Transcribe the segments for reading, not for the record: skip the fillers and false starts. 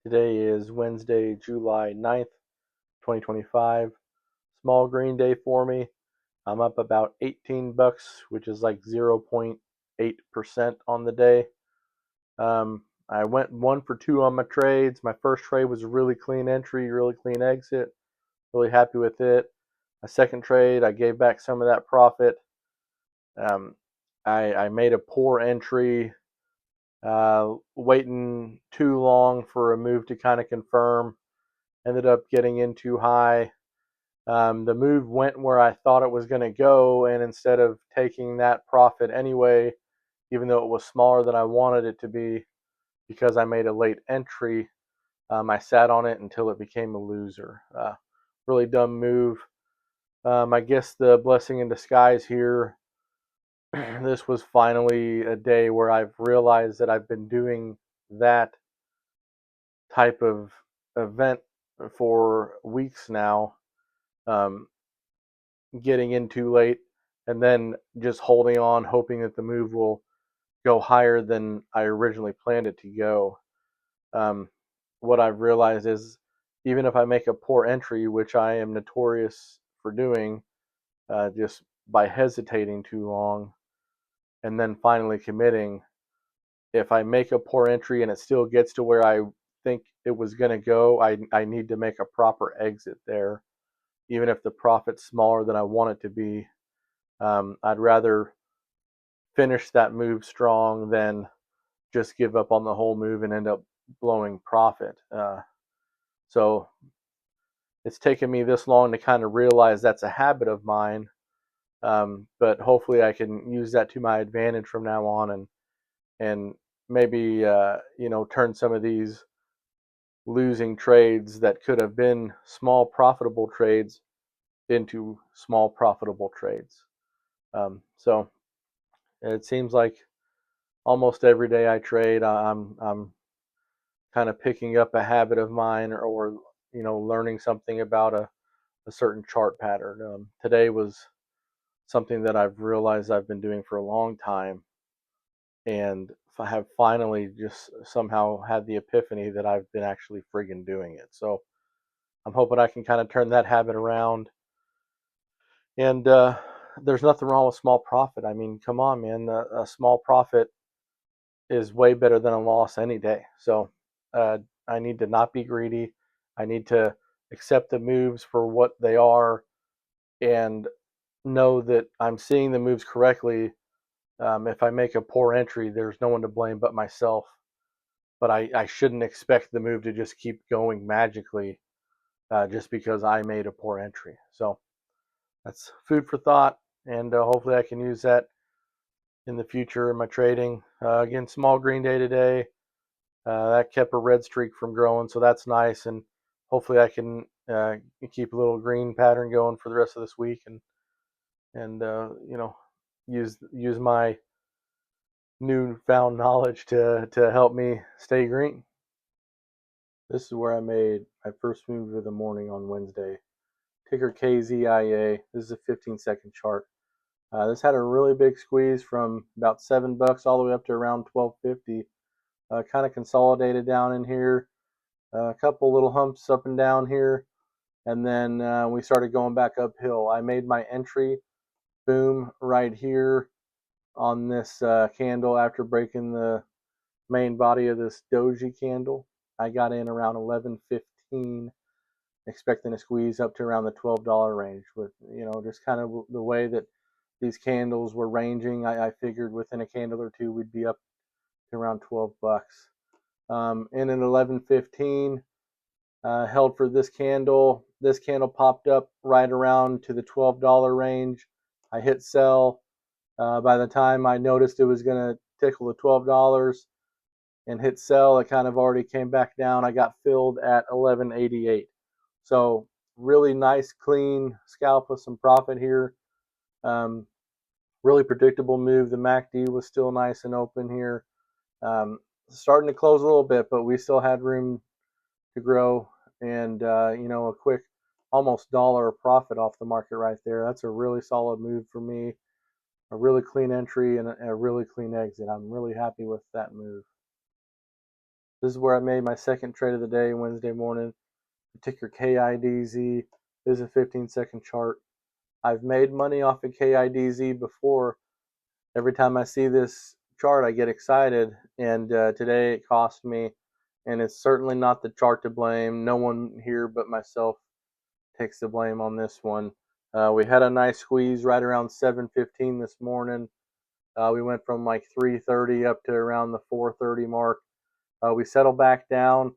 Today is Wednesday, July 9th, 2025. Small green day for me. I'm up about 18 bucks, which is like 0.8% on the day. I went 1 for 2 on my trades. My first trade was a really clean entry, really clean exit. Really happy with it. My second trade, I gave back some of that profit. Um, I made a poor entry, waiting too long for a move to kind of confirm. Ended up getting in too high. The move went where I thought it was going to go, and instead of taking that profit anyway, even though it was smaller than I wanted it to be, because I made a late entry, I sat on it until it became a loser. Really dumb move. I guess the blessing in disguise here, this was finally a day where I've realized that I've been doing that type of event for weeks now. Um, getting in too late and then just holding on, hoping that the move will go higher than I originally planned it to go. Um, what I've realized is even if I make a poor entry, which I am notorious for doing, just by hesitating too long and then finally committing, if I make a poor entry and it still gets to where I think it was going to go, I need to make a proper exit there, even if the profit's smaller than I want it to be. I'd rather finish that move strong than just give up on the whole move and end up blowing profit. So it's taken me this long to kind of realize that's a habit of mine. But hopefully I can use that to my advantage from now on, and maybe turn some of these losing trades that could have been small profitable trades into small profitable trades. So it seems like almost every day I trade, I'm kind of picking up a habit of mine, or learning something about a certain chart pattern. Today was something that I've realized I've been doing for a long time, and I have finally just somehow had the epiphany that I've been actually friggin' doing it. So I'm hoping I can kind of turn that habit around. And there's nothing wrong with small profit. I mean, come on, man. A small profit is way better than a loss any day. So uh, I need to not be greedy. I need to accept the moves for what they are and know that I'm seeing the moves correctly. If I make a poor entry, there's no one to blame but myself. But I shouldn't expect the move to just keep going magically just because I made a poor entry. So that's food for thought, and hopefully I can use that in the future in my trading. Again, small green day today. That kept a red streak from growing, so that's nice. And hopefully, I can keep a little green pattern going for the rest of this week, and use my newfound knowledge to help me stay green. This is where I made my first move of the morning on Wednesday. Ticker KZIA. This is a 15-second chart. This had a really big squeeze from about $7 all the way up to around 12.50. Kind of consolidated down in here. A couple little humps up and down here, and then we started going back uphill. I made my entry, boom, right here on this candle after breaking the main body of this doji candle. I got in around 11.15, expecting a squeeze up to around the $12 range. With just kind of the way that these candles were ranging, I figured within a candle or two we'd be up to around $12. In at 11.15. Held for this candle. This candle popped up right around to the $12 range. I hit sell. By the time I noticed it was going to tickle the $12 and hit sell, it kind of already came back down. I got filled at 11.88. So really nice, clean scalp with some profit here. Um, really predictable move. The MACD was still nice and open here. Starting to close a little bit, but we still had room to grow, and a quick almost dollar of profit off the market right there. That's a really solid move for me. A really clean entry and a really clean exit. I'm really happy with that move. This is where I made my second trade of the day Wednesday morning. The ticker KIDZ. This is a 15-second chart. I've made money off of KIDZ before. Every time I see this chart, I get excited, and today it cost me, and it's certainly not the chart to blame. No one here but myself takes the blame on this one. We had a nice squeeze right around 7:15 this morning. We went from like 3:30 up to around the 4:30 mark. We settled back down.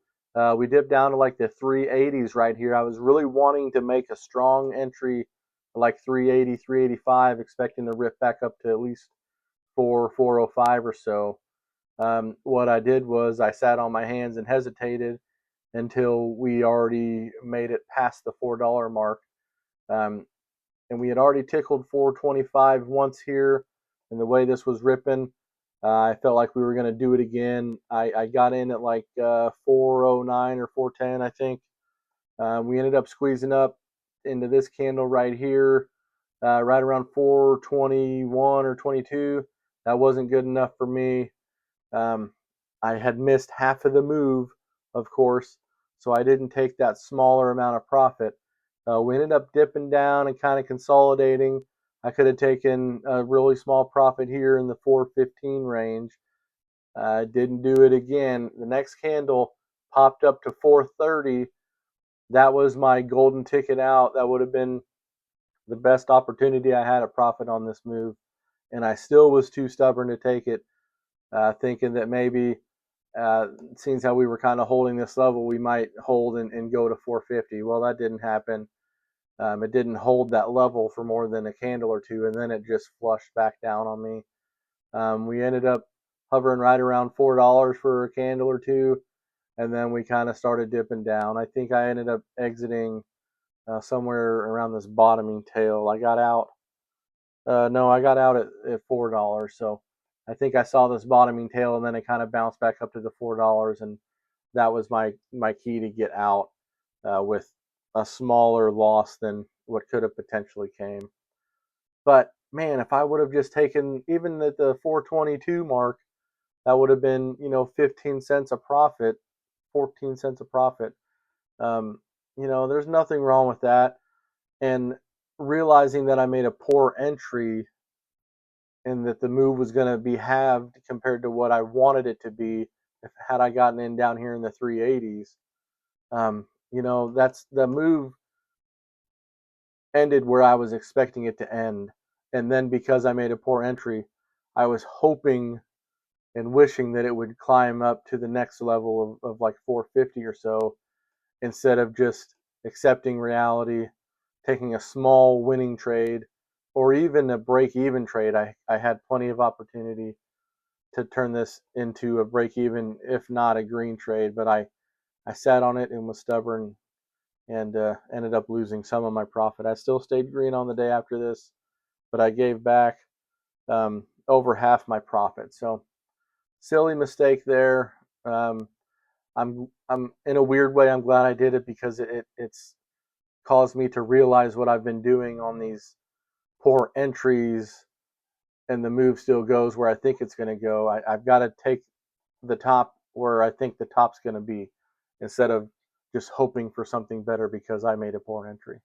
We dipped down to like the 380s right here. I was really wanting to make a strong entry, like 380, 385, expecting to rip back up to at least 405 or so. What I did was I sat on my hands and hesitated until we already made it past the $4 mark. Um, and we had already tickled 425 once here. And the way this was ripping, I felt like we were going to do it again. I got in at like 409 or 410, I think. We ended up squeezing up into this candle right here, right around 421 or 22. That wasn't good enough for me. Um, I had missed half of the move, of course, so I didn't take that smaller amount of profit. We ended up dipping down and kind of consolidating. I could have taken a really small profit here in the 415 range. Didn't do it again. The next candle popped up to 430. That was my golden ticket out. That would have been the best opportunity I had a profit on this move. And I still was too stubborn to take it, thinking that maybe, seeing how we were kind of holding this level, we might hold and go to 450. Well, that didn't happen. It didn't hold that level for more than a candle or two, and then it just flushed back down on me. We ended up hovering right around $4 for a candle or two, and then we kind of started dipping down. I think I ended up exiting somewhere around this bottoming tail. I got out. No, I got out at $4. So I think I saw this bottoming tail, and then it kind of bounced back up to the $4, and that was my key to get out with a smaller loss than what could have potentially came. But man, if I would have just taken even at the 422 mark, that would have been 15 cents a profit, 14 cents a profit. Um, there's nothing wrong with that. And realizing that I made a poor entry and that the move was going to be halved compared to what I wanted it to be if had I gotten in down here in the 380s. That's the move ended where I was expecting it to end. And then because I made a poor entry, I was hoping and wishing that it would climb up to the next level of like 450 or so instead of just accepting reality, taking a small winning trade, or even a break even trade. I had plenty of opportunity to turn this into a break even, if not a green trade, but I sat on it and was stubborn and ended up losing some of my profit. I still stayed green on the day after this, but I gave back over half my profit. So silly mistake there. I'm in a weird way. I'm glad I did it because it's caused me to realize what I've been doing on these poor entries, and the move still goes where I think it's going to go. I've got to take the top where I think the top's going to be instead of just hoping for something better because I made a poor entry.